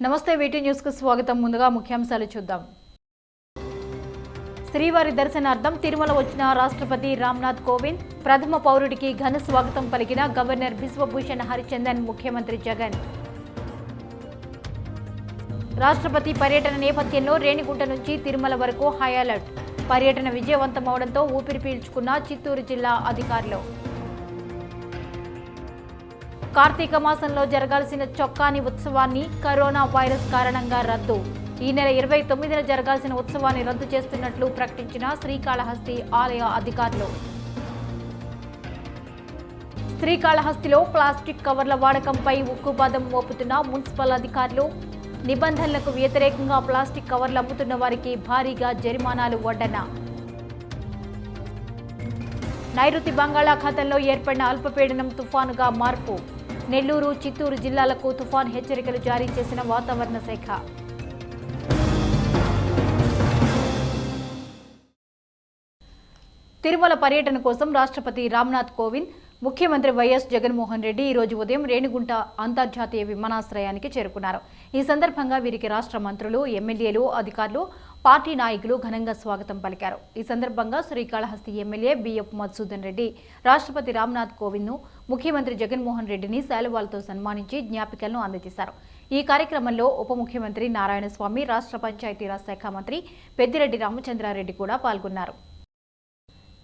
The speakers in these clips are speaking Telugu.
నమస్తే వీటీ న్యూస్ కు స్వాగతం. ముందుగా ముఖ్యాంశాలు చూద్దాం. శ్రీవారి దర్శనార్థం తిరుమల వచ్చిన రాష్ట్రపతి రామ్నాథ్ కోవింద్, ప్రథమ పౌరుడికి ఘన స్వాగతం పలికిన గవర్నర్ బిశ్వభూషణ్ హరిచందన్, ముఖ్యమంత్రి జగన్. రాష్ట్రపతి పర్యటన నేపథ్యంలో రేణిగుంట నుంచి తిరుమల వరకు హై అలర్ట్. పర్యటన విజయవంతమవడంతో ఊపిరి పీల్చుకున్న చిత్తూరు జిల్లా అధికారులు. కార్తీక మాసంలో జరగాల్సిన చొక్కాని ఉత్సవాన్ని కరోనా వైరస్ కారణంగా రద్దు. ఈ నెల 29న జరగాల్సిన ఉత్సవాన్ని రద్దు చేస్తున్నట్లు ప్రకటించిన శ్రీకాళహస్తి ఆలయ అధికారులు. శ్రీకాళహస్తిలో ప్లాస్టిక్ కవర్ల వాడకంపై ఉక్కుపాదం మోపుతున్న మున్సిపల్ అధికారులు. నిబంధనలకు వ్యతిరేకంగా ప్లాస్టిక్ కవర్లు అమ్ముతున్న వారికి భారీగా జరిమానాలు వడ్డన. నైరుతి బంగాళాఖాతంలో ఏర్పడిన అల్పపీడనం తుఫానుగా మార్పు. నెల్లూరు, చిత్తూరు జిల్లాలకు తుఫాన్ హెచ్చరికలు జారీ చేసిన వాతావరణ శాఖ. తిరుమల పర్యటన కోసం రాష్ట్రపతి రామ్నాథ్ కోవింద్, ముఖ్యమంత్రి వైఎస్ జగన్మోహన్ రెడ్డి ఈరోజు ఉదయం రేణిగుంట అంతర్జాతీయ విమానాశ్రయానికి చేరుకున్నారు. ఈ సందర్భంగా వీరికి రాష్ట్ర మంత్రులు, ఎమ్మెల్యేలు, అధికారులు, పార్టీ నాయకులు ఘనంగా స్వాగతం పలికారు. ఈ సందర్భంగా శ్రీకాళహస్తి ఎమ్మెల్యే బిఎఫ్ మధుసూదన్ రెడ్డి రాష్ట్రపతి రామ్నాథ్ కోవింద్ను, ముఖ్యమంత్రి జగన్మోహన్ రెడ్డిని శాలువాలతో సన్మానించి జ్ఞాపికలను అందజేశారు. ఈ కార్యక్రమంలో ఉప ముఖ్యమంత్రి నారాయణస్వామి, రాష్ట్ర పంచాయతీరాజ్ శాఖ మంత్రి పెద్దిరెడ్డి రామచంద్రారెడ్డి కూడా పాల్గొన్నారు.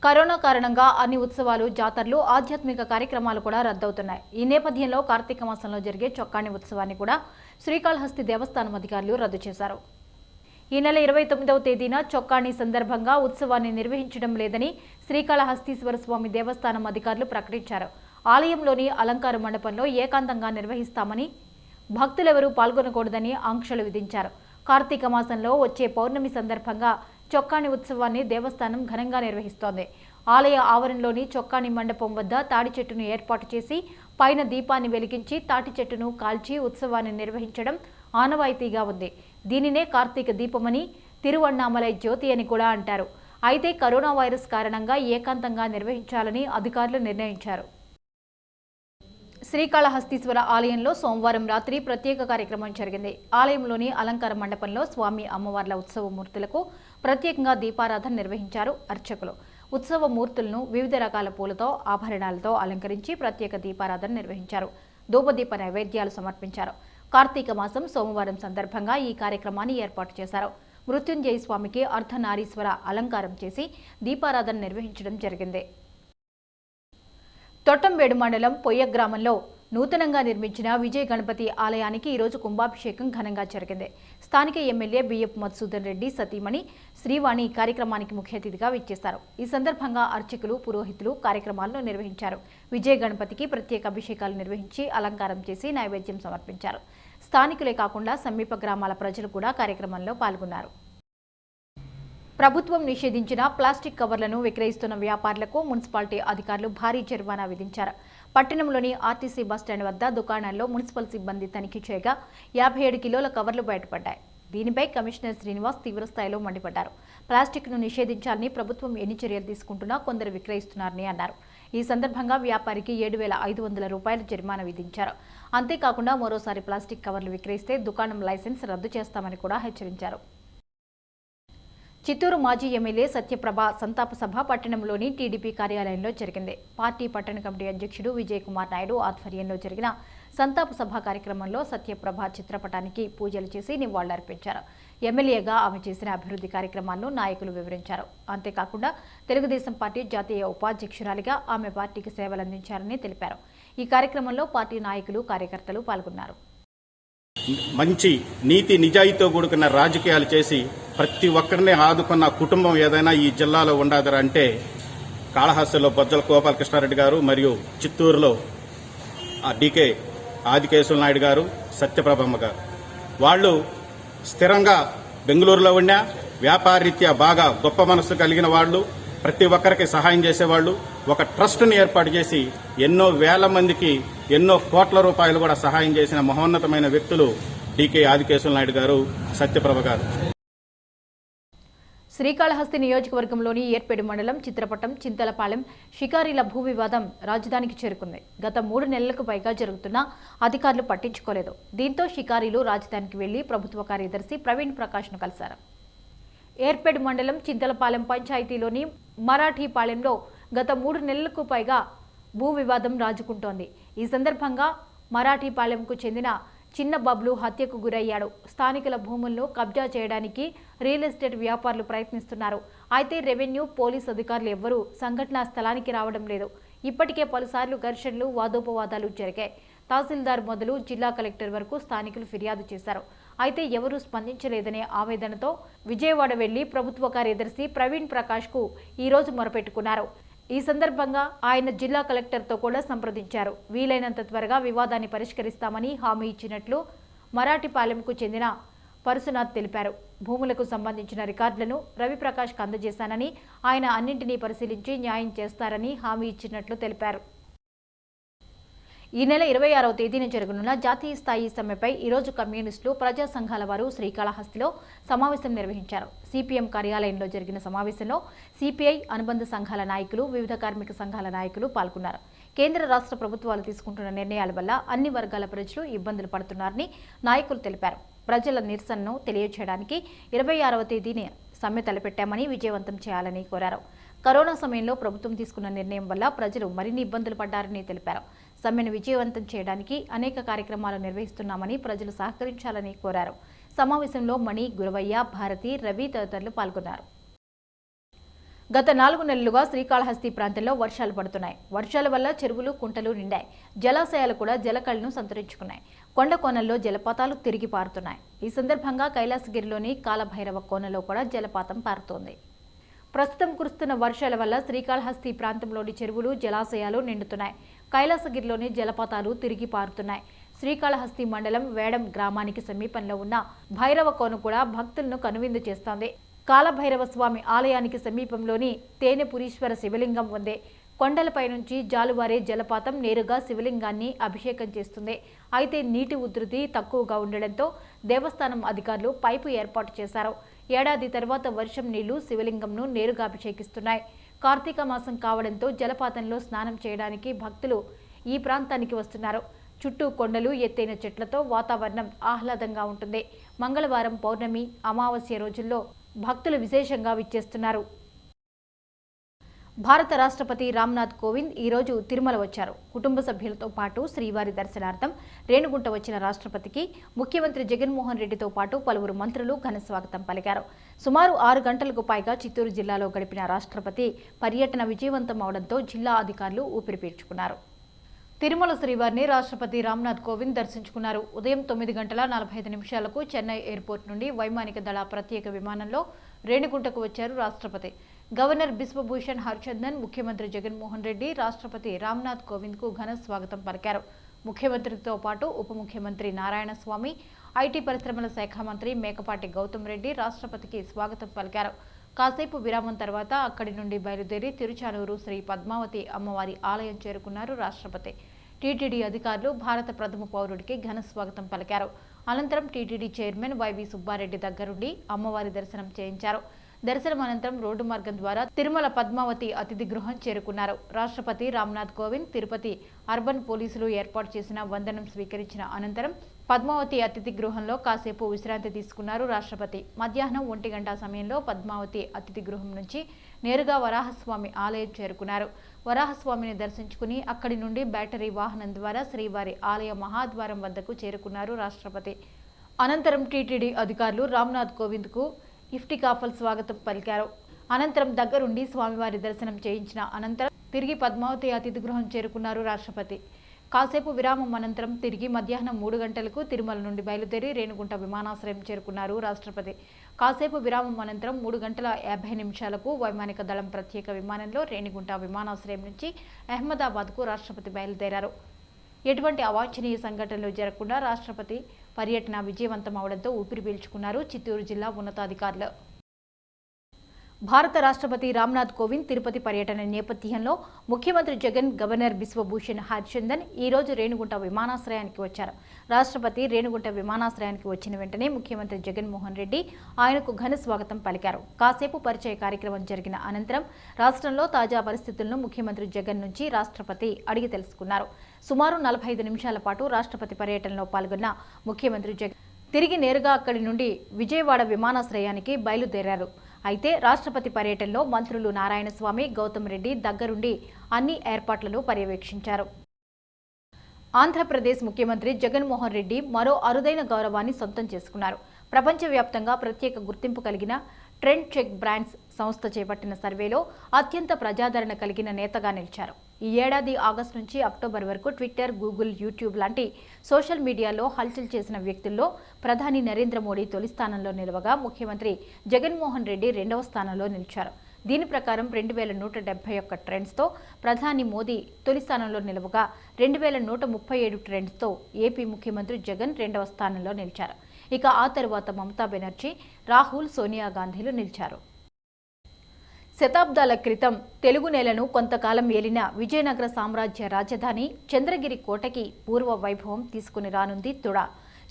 కరోనా కారణంగా అన్ని ఉత్సవాలు, జాతరలు, ఆధ్యాత్మిక కార్యక్రమాలు కూడా రద్దవుతున్నాయి. ఈ నేపథ్యంలో కార్తీక మాసంలో జరిగే చొక్కాని ఉత్సవాన్ని కూడా శ్రీకాళహస్తి దేవస్థానం అధికారులు రద్దు చేశారు. ఈ నెల 29వ తేదీన చొక్కాని సందర్భంగా ఉత్సవాన్ని నిర్వహించడం లేదని శ్రీకాళహస్తీశ్వర స్వామి దేవస్థానం అధికారులు ప్రకటించారు. ఆలయంలోని అలంకార మండపంలో ఏకాంతంగా నిర్వహిస్తామని, భక్తులెవరూ పాల్గొనకూడదని ఆంక్షలు విధించారు. కార్తీక మాసంలో వచ్చే పౌర్ణమి సందర్భంగా చొక్కాని ఉత్సవాన్ని దేవస్థానం ఘనంగా నిర్వహిస్తోంది. ఆలయ ఆవరణలోని చొక్కాని మండపం వద్ద తాటి చెట్టును ఏర్పాటు చేసి పైన దీపాన్ని వెలిగించి తాటి చెట్టును కాల్చి ఉత్సవాన్ని నిర్వహించడం ఆనవాయితీగా ఉంది. దీనినే కార్తీక దీపమని, తిరువణ్ణామలై జ్యోతి అని కూడా అంటారు. అయితే కరోనా వైరస్ కారణంగా ఏకాంతంగా నిర్వహించాలని అధికారులు నిర్ణయించారు. శ్రీకాళహస్తీశ్వర ఆలయంలో సోమవారం రాత్రి ప్రత్యేక కార్యక్రమం జరిగింది. ఆలయంలోని అలంకార మండపంలో స్వామి, అమ్మవార్ల ఉత్సవ మూర్తులకు ప్రత్యేకంగా దీపారాధన నిర్వహించారు అర్చకులు. ఉత్సవ మూర్తులను వివిధ రకాల పూలతో, ఆభరణాలతో అలంకరించి ప్రత్యేక దీపారాధన నిర్వహించారు. ధూపదీప నైవేద్యాలు సమర్పించారు. కార్తీక మాసం సోమవారం సందర్భంగా ఈ కార్యక్రమాన్ని ఏర్పాటు చేశారు. మృత్యుంజయ స్వామికి అర్ధనారీశ్వర అలంకారం చేసి దీపారాధన నిర్వహించడం జరిగింది. తొట్టంబేడు మండలం పొయ్య గ్రామంలో నూతనంగా నిర్మించిన విజయ గణపతి ఆలయానికి ఈరోజు కుంభాభిషేకం ఘనంగా జరిగింది. స్థానిక ఎమ్మెల్యే బిఎఫ్ మధుసూదన్ రెడ్డి సతీమణి శ్రీవాణి కార్యక్రమానికి ముఖ్య అతిథిగా విచ్చేశారు. ఈ సందర్భంగా అర్చకులు, పురోహితులు కార్యక్రమాలను నిర్వహించారు. విజయ గణపతికి ప్రత్యేక అభిషేకాలు నిర్వహించి అలంకారం చేసి నైవేద్యం సమర్పించారు. స్థానికులే కాకుండా సమీప గ్రామాల ప్రజలు కూడా కార్యక్రమంలో పాల్గొన్నారు. ప్రభుత్వం నిషేధించిన ప్లాస్టిక్ కవర్లను విక్రయిస్తున్న వ్యాపారులకు మున్సిపాలిటీ అధికారులు భారీ జరిమానా విధించారు. పట్టణంలోని ఆర్టీసీ బస్టాండ్ వద్ద దుకాణాల్లో మున్సిపల్ సిబ్బంది తనిఖీ చేయగా 57 కిలోల కవర్లు బయటపడ్డాయి. దీనిపై కమిషనర్ శ్రీనివాస్ తీవ్రస్థాయిలో మండిపడ్డారు. ప్లాస్టిక్ను నిషేధించాలని ప్రభుత్వం ఎన్ని చర్యలు తీసుకుంటున్నా కొందరు విక్రయిస్తున్నారని అన్నారు. ఈ సందర్భంగా వ్యాపారికి 7,500 రూపాయల జరిమానా విధించారు. అంతేకాకుండా మరోసారి ప్లాస్టిక్ కవర్లు విక్రయిస్తే దుకాణం లైసెన్స్ రద్దు చేస్తామని కూడా హెచ్చరించారు. చిత్తూరు మాజీ ఎమ్మెల్యే సత్యప్రభ సంతాప సభ పట్టణంలోని టీడీపీ కార్యాలయంలో జరిగింది. పార్టీ పట్టణ కమిటీ అధ్యక్షుడు విజయ్ కుమార్ నాయుడు ఆధ్వర్యంలో జరిగిన సంతాప సభ కార్యక్రమంలో సత్యప్రభ చిత్రపటానికి పూజలు చేసి నివాళులర్పించారు. ఎమ్మెల్యేగా ఆమె చేసిన అభివృద్ధి కార్యక్రమాలను నాయకులు వివరించారు. అంతేకాకుండా తెలుగుదేశం పార్టీ జాతీయ ఉపాధ్యక్షురాలిగా ఆమె పార్టీకి సేవలందించారని తెలిపారు. ఈ కార్యక్రమంలో పార్టీ నాయకులు, కార్యకర్తలు పాల్గొన్నారు. మంచి నీతి నిజాయితీతో కూడుకున్న రాజకీయాలు చేసి ప్రతి ఒక్కరిని ఆదుకున్న కుటుంబం ఏదైనా ఈ జిల్లాలో ఉండదురా అంటే కాళహస్తిలో బొజ్జల గోపాలకృష్ణారెడ్డి గారు, మరియు చిత్తూరులో డీకే ఆదికేశవ నాయుడు గారు, సత్యప్రభమ్మ గారు. వాళ్ళు స్థిరంగా బెంగళూరులో ఉన్న వ్యాపారరీత్యా బాగా గొప్ప మనసు కలిగిన వాళ్ళు, ప్రతి ఒక్కరికి సహాయం చేసేవాళ్ళు. ఒక ట్రస్ట్ని ఏర్పాటు చేసి ఎన్నో వేల మందికి ఎన్నో కోట్ల రూపాయలు కూడా సహాయం చేసిన మహోన్నతమైన వ్యక్తులు డీకే ఆదికేశవ నాయుడు గారు, సత్యప్రభ గారు. శ్రీకాళహస్తి నియోజకవర్గంలోని ఏర్పేడు మండలం చిత్రపటం చింతలపాలెం షికారీల భూ వివాదం రాజధానికి చేరుకుంది. గత 3 నెలలకు పైగా జరుగుతున్నా అధికారులు పట్టించుకోలేదు. దీంతో షికారీలు రాజధానికి వెళ్లి ప్రభుత్వ కార్యదర్శి ప్రవీణ్ ప్రకాష్ను కలిశారు. ఏర్పేడు మండలం చింతలపాలెం పంచాయతీలోని మరాఠీపాలెంలో గత 3 నెలలకు పైగా భూ వివాదం రాజుకుంటోంది. ఈ సందర్భంగా మరాఠీపాలెంకు చెందిన చిన్న బబ్లు హత్యకు గురయ్యాడు. స్థానికుల భూములను కబ్జా చేయడానికి రియల్ ఎస్టేట్ వ్యాపారులు ప్రయత్నిస్తున్నారు. అయితే రెవెన్యూ, పోలీస్ అధికారులు ఎవ్వరూ సంఘటనా స్థలానికి రావడం లేదు. ఇప్పటికే పలుసార్లు ఘర్షణలు, వాదోపవాదాలు జరిగాయి. తహసీల్దార్ మొదలు జిల్లా కలెక్టర్ వరకు స్థానికులు ఫిర్యాదు చేశారు. అయితే ఎవరూ స్పందించలేదనే ఆవేదనతో విజయవాడ వెళ్లి ప్రభుత్వ కార్యదర్శి ప్రవీణ్ ప్రకాష్కు ఈరోజు మొరపెట్టుకున్నారు. ఈ సందర్భంగా ఆయన జిల్లా కలెక్టర్తో కూడా సంప్రదించారు. వీలైనంత త్వరగా వివాదాన్ని పరిష్కరిస్తామని హామీ ఇచ్చినట్లు మరాఠీపాలెంకు చెందిన పరశునాథ్ తెలిపారు. భూములకు సంబంధించిన రికార్డులను రవిప్రకాష్కు అందజేశానని, ఆయన అన్నింటినీ పరిశీలించి న్యాయం చేస్తారని హామీ ఇచ్చినట్లు తెలిపారు. ఈ నెల 26వ తేదీన జరగనున్న జాతీయ స్థాయి సమ్మెపై ఈరోజు కమ్యూనిస్టులు, ప్రజా సంఘాల వారు శ్రీకాళహస్తిలో సమావేశం నిర్వహించారు. సిపిఎం కార్యాలయంలో జరిగిన సమావేశంలో సిపిఐ అనుబంధ సంఘాల నాయకులు, వివిధ కార్మిక సంఘాల నాయకులు పాల్గొన్నారు. కేంద్ర, రాష్ట్ర ప్రభుత్వాలు తీసుకుంటున్న నిర్ణయాల వల్ల అన్ని వర్గాల ప్రజలు ఇబ్బందులు పడుతున్నారని నాయకులు తెలిపారు. ప్రజల నిరసనను తెలియజేయడానికి 26వ తేదీని సమ్మె తలపెట్టామని, విజయవంతం చేయాలని కోరారు. కరోనా సమయంలో ప్రభుత్వం తీసుకున్న నిర్ణయం వల్ల ప్రజలు మరిన్ని ఇబ్బందులు పడ్డారని తెలిపారు. సమ్మెను విజయవంతం చేయడానికి అనేక కార్యక్రమాలు నిర్వహిస్తున్నామని, ప్రజలు సహకరించాలని కోరారు. సమావేశంలో మణి, గురవయ్య, భారతి, రవి తదితరులు పాల్గొన్నారు. గత 4 నెలలుగా శ్రీకాళహస్తి ప్రాంతంలో వర్షాలు పడుతున్నాయి. వర్షాల వల్ల చెరువులు, కుంటలు నిండాయి. జలాశయాలు కూడా జలకళను సంతరించుకున్నాయి. కొండ కోనల్లో జలపాతాలు తిరిగి పారుతున్నాయి. ఈ సందర్భంగా కైలాసగిరిలోని కాలభైరవ కోనలో కూడా జలపాతం పారుతోంది. ప్రస్తుతం కురుస్తున్న వర్షాల వల్ల శ్రీకాళహస్తి ప్రాంతంలోని చెరువులు, జలాశయాలు నిండుతున్నాయి. కైలాసగిరిలోని జలపాతాలు తిరిగి పారుతున్నాయి. శ్రీకాళహస్తి మండలం వేడం గ్రామానికి సమీపంలో ఉన్న భైరవ కోన కూడా భక్తులను కనువిందు చేస్తోంది. కాలభైరవ స్వామి ఆలయానికి సమీపంలోని తేనెపురీశ్వర శివలింగం ఉంది. కొండలపై నుంచి జాలువారే జలపాతం నేరుగా శివలింగాన్ని అభిషేకం చేస్తుంది. అయితే నీటి ఉధృతి తక్కువగా ఉండడంతో దేవస్థానం అధికారులు పైపు ఏర్పాటు చేశారు. ఏడాది తర్వాత వర్షం నీళ్లు శివలింగంను నేరుగా అభిషేకిస్తున్నాయి. కార్తీక మాసం కావడంతో జలపాతంలో స్నానం చేయడానికి భక్తులు ఈ ప్రాంతానికి వస్తున్నారు. చుట్టూ కొండలు, ఎత్తైన చెట్లతో వాతావరణం ఆహ్లాదంగా ఉంటుంది. మంగళవారం, పౌర్ణమి, అమావాస్య రోజుల్లో భక్తులు విశేషంగా విచ్చేస్తున్నారు. భారత రాష్ట్రపతి రామ్నాథ్ కోవింద్ ఈరోజు తిరుమల వచ్చారు. కుటుంబ సభ్యులతో పాటు శ్రీవారి దర్శనార్థం రేణిగుంట వచ్చిన రాష్ట్రపతికి ముఖ్యమంత్రి జగన్మోహన్ రెడ్డితో పాటు పలువురు మంత్రులు ఘన స్వాగతం పలికారు. సుమారు 6 గంటలకు పైగా చిత్తూరు జిల్లాలో గడిపిన రాష్ట్రపతి పర్యటన విజయవంతం అవడంతో జిల్లా అధికారులు ఊపిరి పీల్చుకున్నారు. తిరుమల శ్రీవారిని రాష్ట్రపతి రామ్నాథ్ కోవింద్ దర్శించుకున్నారు. ఉదయం 9:45 చెన్నై ఎయిర్పోర్ట్ నుండి వైమానిక దళ ప్రత్యేక విమానంలో రేణిగుంటకు వచ్చారు రాష్ట్రపతి. గవర్నర్ బిశ్వభూషణ్ హరిచందన్, ముఖ్యమంత్రి జగన్మోహన్ రెడ్డి రాష్ట్రపతి రామ్నాథ్ కోవింద్కు ఘన స్వాగతం పలికారు. ముఖ్యమంత్రితో పాటు ఉప ముఖ్యమంత్రి నారాయణస్వామి, ఐటీ పరిశ్రమల శాఖ మంత్రి మేకపాటి గౌతమ్ రెడ్డి రాష్ట్రపతికి స్వాగతం పలికారు. కాసేపు విరామం తర్వాత అక్కడి నుండి బయలుదేరి తిరుచానూరు శ్రీ పద్మావతి అమ్మవారి ఆలయం చేరుకున్నారు రాష్ట్రపతి. టీటీడీ అధికారులు భారత ప్రథమ పౌరుడికి ఘన స్వాగతం పలికారు. అనంతరం టీటీడీ చైర్మన్ వైవి సుబ్బారెడ్డి దగ్గరుండి అమ్మవారి దర్శనం చేయించారు. దర్శనం అనంతరం రోడ్డు మార్గం ద్వారా తిరుమల పద్మావతి అతిథి గృహం చేరుకున్నారు. రాష్ట్రపతి రామ్నాథ్ కోవింద్ తిరుపతి అర్బన్ పోలీసులు ఏర్పాటు చేసిన వందనం స్వీకరించిన అనంతరం పద్మావతి అతిథి గృహంలో కాసేపు విశ్రాంతి తీసుకున్నారు రాష్ట్రపతి. మధ్యాహ్నం 1 గంట సమయంలో పద్మావతి అతిథి గృహం నుంచి నేరుగా వరాహస్వామి ఆలయం చేరుకున్నారు. వరాహస్వామిని దర్శించుకుని అక్కడి నుండి బ్యాటరీ వాహనం ద్వారా శ్రీవారి ఆలయ మహాద్వారం వద్దకు చేరుకున్నారు రాష్ట్రపతి. అనంతరం టీటీడీ అధికారులు రామ్నాథ్ కోవింద్కు ఇఫ్టికాఫల్ స్వాగతం పలికారు. అనంతరం దగ్గరుండి స్వామివారి దర్శనం చేయించిన అనంతరం తిరిగి పద్మావతి అతిథి గృహం చేరుకున్నారు రాష్ట్రపతి. కాసేపు విరామం అనంతరం తిరిగి మధ్యాహ్నం 3 గంటలకు తిరుమల నుండి బయలుదేరి రేణిగుంట విమానాశ్రయం చేరుకున్నారు రాష్ట్రపతి. కాసేపు విరామం అనంతరం 3:50 వైమానిక దళం ప్రత్యేక విమానంలో రేణిగుంట విమానాశ్రయం నుంచి అహ్మదాబాద్కు రాష్ట్రపతి బయలుదేరారు. ఎటువంటి అవాంఛనీయ సంఘటనలు జరగకుండా రాష్ట్రపతి పర్యటన విజయవంతం అవడంతో ఊపిరి పీల్చుకున్నారు చిత్తూరు జిల్లా ఉన్నతాధికారులు. భారత రాష్ట్రపతి రామ్నాథ్ కోవింద్ తిరుపతి పర్యటన నేపథ్యంలో ముఖ్యమంత్రి జగన్, గవర్నర్ బిశ్వభూషణ్ హరిచందన్ ఈ రోజు రేణిగుంట విమానాశ్రయానికి వచ్చారు. రాష్ట్రపతి రేణిగుంట విమానాశ్రయానికి వచ్చిన వెంటనే ముఖ్యమంత్రి జగన్మోహన్ రెడ్డి ఆయనకు ఘన స్వాగతం పలికారు. కాసేపు పరిచయ కార్యక్రమం జరిగిన అనంతరం రాష్ట్రంలో తాజా పరిస్థితులను ముఖ్యమంత్రి జగన్ నుంచి రాష్ట్రపతి అడిగి తెలుసుకున్నారు. సుమారు 45 నిమిషాల పాటు రాష్ట్రపతి పర్యటనలో పాల్గొన్న ముఖ్యమంత్రి జగన్ తిరిగి నేరుగా అక్కడి నుండి విజయవాడ విమానాశ్రయానికి బయలుదేరారు. అయితే రాష్ట్రపతి పర్యటనలో మంత్రులు నారాయణస్వామి, గౌతమ్ రెడ్డి దగ్గరుండి అన్ని ఏర్పాట్లను పర్యవేక్షించారు. ఆంధ్రప్రదేశ్ ముఖ్యమంత్రి జగన్మోహన్ రెడ్డి మరో అరుదైన గౌరవాన్ని సొంతం చేసుకున్నారు. ప్రపంచవ్యాప్తంగా ప్రత్యేక గుర్తింపు కలిగిన ట్రెండ్ చెక్ బ్రాండ్స్ సంస్థ చేపట్టిన సర్వేలో అత్యంత ప్రజాదరణ కలిగిన నేతగా నిలిచారు. ఈ ఏడాది ఆగస్టు నుంచి అక్టోబర్ వరకు ట్విట్టర్, గూగుల్, యూట్యూబ్ లాంటి సోషల్ మీడియాలో హల్చల్ చేసిన వ్యక్తుల్లో ప్రధాని నరేంద్ర మోడీ తొలి స్థానంలో నిలవగా ముఖ్యమంత్రి జగన్మోహన్ రెడ్డి రెండవ స్థానంలో నిలిచారు. దీని ప్రకారం 2171 ట్రెండ్స్తో ప్రధాని మోదీ తొలి స్థానంలో నిలవగా 2137 ట్రెండ్స్తో ఏపీ ముఖ్యమంత్రి జగన్ రెండవ స్థానంలో నిలిచారు. ఇక ఆ తరువాత మమతా బెనర్జీ, రాహుల్, సోనియా గాంధీలు నిలిచారు. శతాబ్దాల క్రితం తెలుగు నేలను కొంతకాలం ఏలిన విజయనగర సామ్రాజ్య రాజధాని చంద్రగిరి కోటకి పూర్వ వైభవం తీసుకుని రానుంది తుడా.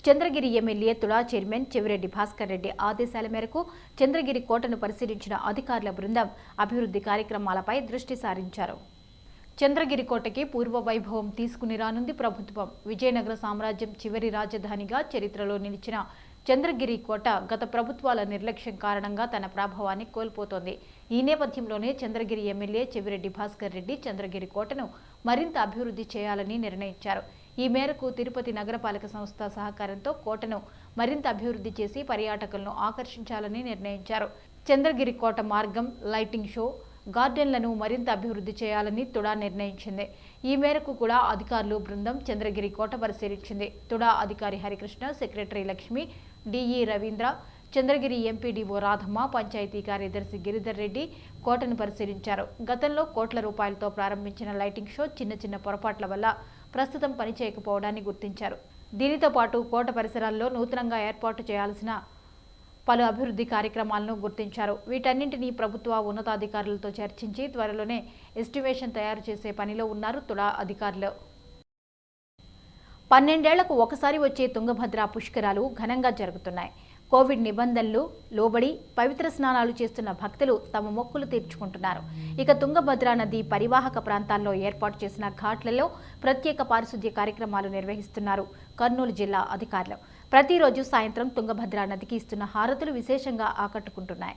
చంద్రగిరి ఎమ్మెల్యే తుడా చైర్మన్ చెవిరెడ్డి భాస్కర్ రెడ్డి ఆదేశాల మేరకు చంద్రగిరి కోటను పరిశీలించిన అధికారుల బృందం అభివృద్ధి కార్యక్రమాలపై దృష్టి సారించారు. చంద్రగిరి కోటకి పూర్వ వైభవం తీసుకుని రానుంది ప్రభుత్వం. విజయనగర సామ్రాజ్యం చివరి రాజధానిగా చరిత్రలో నిలిచిన చంద్రగిరి కోట గత ప్రభుత్వాల నిర్లక్ష్యం కారణంగా తన ప్రభావాన్ని కోల్పోతోంది. ఈ నేపథ్యంలోనే చంద్రగిరి ఎమ్మెల్యే చెవిరెడ్డి భాస్కర్ రెడ్డి చంద్రగిరి కోటను మరింత అభివృద్ధి చేయాలని నిర్ణయించారు. ఈ మేరకు తిరుపతి నగరపాలక సంస్థ సహకారంతో కోటను మరింత అభివృద్ధి చేసి పర్యాటకులను ఆకర్షించాలని నిర్ణయించారు. చంద్రగిరి కోట మార్గం, లైటింగ్ షో, గార్డెన్లను మరింత అభివృద్ధి చేయాలని తుడా నిర్ణయించింది. ఈ మేరకు కూడా అధికారులు బృందం చంద్రగిరి కోట పరిశీలించింది. తుడా అధికారి Harikrishna, secretary Lakshmi, DE Ravindra, Chandragiri MPDO Radhamma, panchayat కార్యదర్శి గిరిధర్ రెడ్డి కోటను పరిశీలించారు. గతంలో కోట్ల రూపాయలతో ప్రారంభించిన లైటింగ్ షో చిన్న పొరపాట్ల వల్ల ప్రస్తుతం పనిచేయకపోవడాన్ని గుర్తించారు. దీనితో పాటు కోట పరిసరాల్లో నూతనంగా ఏర్పాటు చేయాల్సిన పలు అభివృద్ధి కార్యక్రమాలను గుర్తించారు. వీటన్నింటినీ ప్రభుత్వ ఉన్నతాధికారులతో చర్చించి త్వరలోనే ఎస్టిమేషన్ తయారు చేసే పనిలో ఉన్నారు తుడా అధికారులు. 12 ఏళ్లకు ఒకసారి వచ్చే తుంగభద్ర పుష్కరాలు ఘనంగా జరుగుతున్నాయి. కోవిడ్ నిబంధనలు లోబడి పవిత్ర స్నానాలు చేస్తున్న భక్తులు తమ మొక్కులు తీర్చుకుంటున్నారు. ఇక తుంగభద్ర నది పరివాహక ప్రాంతాల్లో ఏర్పాటు చేసిన ఘాట్లలో ప్రత్యేక పారిశుద్ధ్య కార్యక్రమాలు నిర్వహిస్తున్నారు కర్నూలు జిల్లా అధికారులు. ప్రతిరోజు సాయంత్రం తుంగభద్ర నదికి ఇస్తున్న హారతులు విశేషంగా ఆకట్టుకుంటున్నాయి.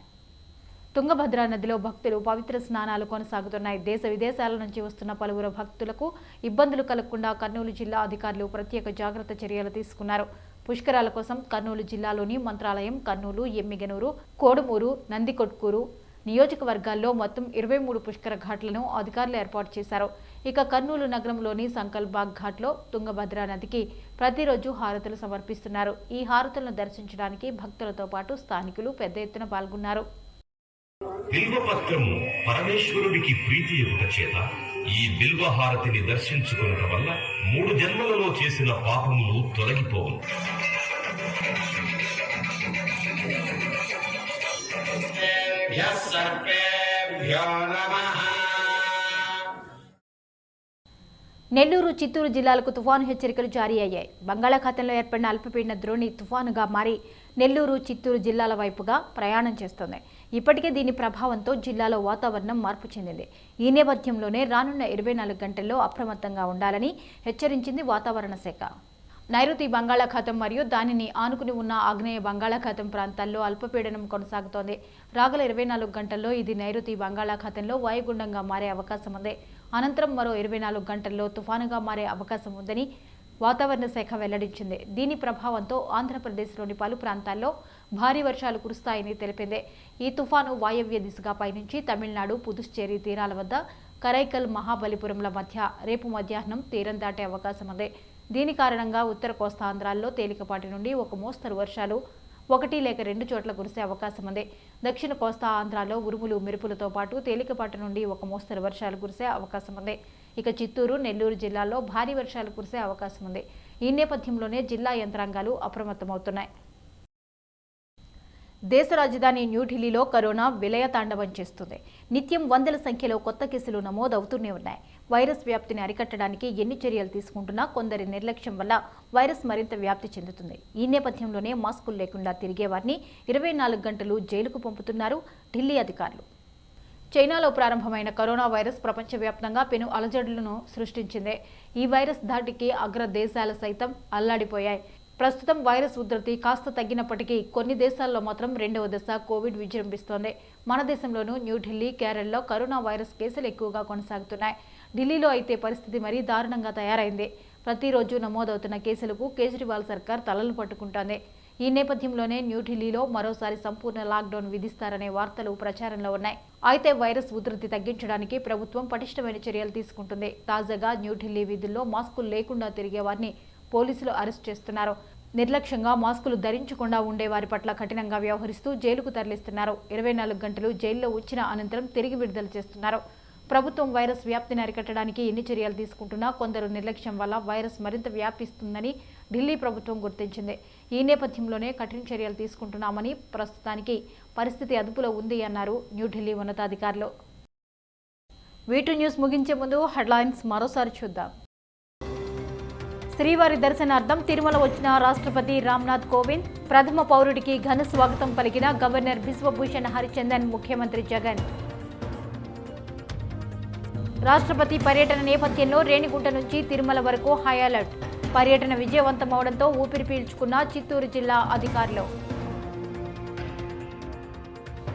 తుంగభద్ర నదిలో భక్తులు పవిత్ర స్నానాలు కొనసాగుతున్నాయి. దేశ విదేశాల నుంచి వస్తున్న పలువురు భక్తులకు ఇబ్బందులు కలగకుండా కర్నూలు జిల్లా అధికారులు ప్రత్యేక జాగ్రత్త చర్యలు తీసుకున్నారు. పుష్కరాల కోసం కర్నూలు జిల్లాలోని మంత్రాలయం, కర్నూలు, ఎమ్మిగనూరు, కోడుమూరు, నందికొట్కూరు నియోజకవర్గాల్లో మొత్తం 23 పుష్కర ఘాట్లను అధికారులు ఏర్పాటు చేశారు. ఇక కర్నూలు నగరంలోని సంకల్బాగ్ ఘాట్లో తుంగభద్ర నదికి ప్రతిరోజు హారతులు సమర్పిస్తున్నారు. ఈ హారతులను దర్శించడానికి భక్తులతో పాటు స్థానికులు పెద్ద ఎత్తున పాల్గొన్నారు. బిల్వపత్రము పరమేశ్వరుడికి ప్రీతి ఎగుట చేత ఈ బిల్వహారతిని దర్శించుకునట వల్ల 3 జన్మలలో చేసిన పాపములు తొలగిపోవును. నెల్లూరు, చిత్తూరు జిల్లాలకు తుఫాను హెచ్చరికలు జారీ అయ్యాయి. బంగాళాఖాతంలో ఏర్పడిన అల్పపీడన ద్రోణి తుఫానుగా మారి నెల్లూరు, చిత్తూరు జిల్లాల వైపుగా ప్రయాణం చేస్తోంది. ఇప్పటికే దీని ప్రభావంతో జిల్లాలో వాతావరణం మార్పు చెందింది. ఈ నేపథ్యంలోనే రానున్న 24 గంటల్లో అప్రమత్తంగా ఉండాలని హెచ్చరించింది వాతావరణ శాఖ. నైరుతి బంగాళాఖాతం మరియు దానిని ఆనుకుని ఉన్న ఆగ్నేయ బంగాళాఖాతం ప్రాంతాల్లో అల్పపీడనం కొనసాగుతోంది. రాగల 24 గంటల్లో ఇది నైరుతి బంగాళాఖాతంలో వాయుగుండంగా మారే అవకాశం ఉంది. అనంతరం మరో 24 గంటల్లో తుఫానుగా మారే అవకాశం ఉందని వాతావరణ శాఖ వెల్లడించింది. దీని ప్రభావంతో ఆంధ్రప్రదేశ్లోని పలు ప్రాంతాల్లో భారీ వర్షాలు కురుస్తాయని తెలిపింది. ఈ తుఫాను వాయవ్య దిశగా పయనించి తమిళనాడు, పుదుచ్చేరి తీరాల వద్ద కరైకల్, మహాబలిపురంల మధ్య రేపు మధ్యాహ్నం తీరం దాటే అవకాశం ఉంది. దీని కారణంగా ఉత్తర కోస్తాంధ్రాల్లో తేలికపాటి నుండి ఒక మోస్తరు వర్షాలు 1 లేక 2 చోట్ల కురిసే అవకాశం ఉంది. దక్షిణ కోస్తా ఆంధ్రాలో ఉరుములు, మెరుపులతో పాటు తేలికపాటి నుండి ఒక మోస్తరు వర్షాలు కురిసే అవకాశం ఉంది. ఇక చిత్తూరు, నెల్లూరు జిల్లాల్లో భారీ వర్షాలు కురిసే అవకాశం ఉంది. ఈ నేపథ్యంలోనే జిల్లా యంత్రాంగాలు అప్రమత్తమవుతున్నాయి. దేశ రాజధాని న్యూఢిల్లీలో కరోనా విలయతాండవం చేస్తుంది. నిత్యం వందల సంఖ్యలో కొత్త కేసులు నమోదవుతూనే ఉన్నాయి. వైరస్ వ్యాప్తిని అరికట్టడానికి ఎన్ని చర్యలు తీసుకుంటున్నా కొందరి నిర్లక్ష్యం వల్ల వైరస్ మరింత వ్యాప్తి చెందుతుంది. ఈ నేపథ్యంలోనే మాస్కులు లేకుండా తిరిగే వారిని 24 గంటలు జైలుకు పంపుతున్నారు ఢిల్లీ అధికారులు. చైనాలో ప్రారంభమైన కరోనా వైరస్ ప్రపంచవ్యాప్తంగా పెను అలజడులను సృష్టించింది. ఈ వైరస్ ధాటికి అగ్ర దేశాలు సైతం అల్లాడిపోయాయి. ప్రస్తుతం వైరస్ ఉధృతి కాస్త తగ్గినప్పటికీ కొన్ని దేశాల్లో మాత్రం రెండవ దశ కోవిడ్ విజృంభిస్తోంది. మన దేశంలోనూ న్యూఢిల్లీ, కేరళలో కరోనా వైరస్ కేసులు ఎక్కువగా కొనసాగుతున్నాయి. ఢిల్లీలో అయితే పరిస్థితి మరీ దారుణంగా తయారైంది. ప్రతిరోజు నమోదవుతున్న కేసులకు కేజ్రీవాల్ సర్కార్ తలలు పట్టుకుంటోంది. ఈ నేపథ్యంలోనే న్యూఢిల్లీలో మరోసారి సంపూర్ణ లాక్డౌన్ విధిస్తారనే వార్తలు ప్రచారంలో ఉన్నాయి. అయితే వైరస్ ఉధృతి తగ్గించడానికి ప్రభుత్వం పటిష్టమైన చర్యలు తీసుకుంటుంది. తాజాగా న్యూఢిల్లీ వీధుల్లో మాస్కులు లేకుండా తిరిగే వారిని పోలీసులు అరెస్ట్ చేస్తున్నారు. నిర్లక్ష్యంగా మాస్కులు ధరించకుండా ఉండే వారి పట్ల కఠినంగా వ్యవహరిస్తూ జైలుకు తరలిస్తున్నారు. 24 గంటలు జైల్లో ఉంచిన అనంతరం తిరిగి విడుదల చేస్తున్నారు. ప్రభుత్వం వైరస్ వ్యాప్తిని అరికట్టడానికి ఎన్ని చర్యలు తీసుకుంటున్నా కొందరు నిర్లక్ష్యం వల్ల వైరస్ మరింత వ్యాపిస్తుందని ఢిల్లీ ప్రభుత్వం గుర్తించింది. ఈ నేపథ్యంలోనే కఠిన చర్యలు తీసుకుంటున్నామని, ప్రస్తుతానికి పరిస్థితి అదుపులో ఉంది అన్నారు న్యూఢిల్లీ ఉన్నతాధికారులు. వీటి న్యూస్ ముగించే ముందు హెడ్లైన్స్ మరోసారి చూద్దాం. శ్రీవారి దర్శనార్థం తిరుమల వచ్చిన రాష్ట్రపతి రామ్నాథ్ కోవింద్, ప్రథమ పౌరుడికి ఘన స్వాగతం పలికిన గవర్నర్ బిశ్వభూషణ్ హరిచందన్, ముఖ్యమంత్రి జగన్. రాష్ట్రపతి పర్యటన నేపథ్యంలో రేణిగుంట నుంచి తిరుమల వరకు హై అలర్ట్. పర్యటన విజయవంతమవడంతో ఊపిరి పీల్చుకున్న చిత్తూరు జిల్లా అధికారులు.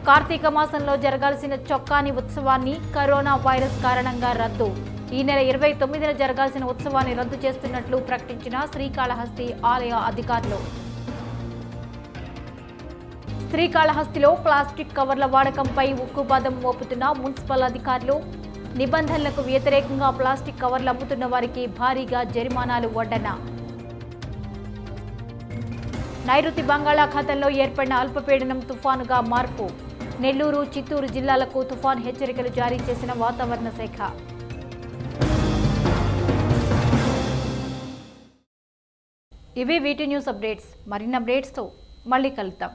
కార్తీక మాసంలో జరగాల్సిన చొక్కాని ఉత్సవాన్ని కరోనా వైరస్ కారణంగా రద్దు. ఈ నెల 29న జరగాల్సిన ఉత్సవాన్ని రద్దు చేస్తున్నట్లు ప్రకటించిన శ్రీకాళహస్తి ఆలయ అధికారులు. శ్రీకాళహస్తిలో ప్లాస్టిక్ కవర్ల వాడకంపై ఉక్కుపాదం మోపుతున్న మున్సిపల్ అధికారులు. నిబంధనలకు వ్యతిరేకంగా ప్లాస్టిక్ కవర్లు అమ్ముతున్న వారికి భారీగా జరిమానాలు వడ్డన. నైరుతి బంగాళాఖాతంలో ఏర్పడిన అల్పపీడనం తుఫానుగా మార్పు. నెల్లూరు, చిత్తూరు జిల్లాలకు తుఫాన్ హెచ్చరికలు జారీ చేసిన వాతావరణ శాఖ. ఇవి వీటి న్యూస్ అప్డేట్స్. మరిన్ని అప్డేట్స్తో మళ్ళీ కలుద్దాం.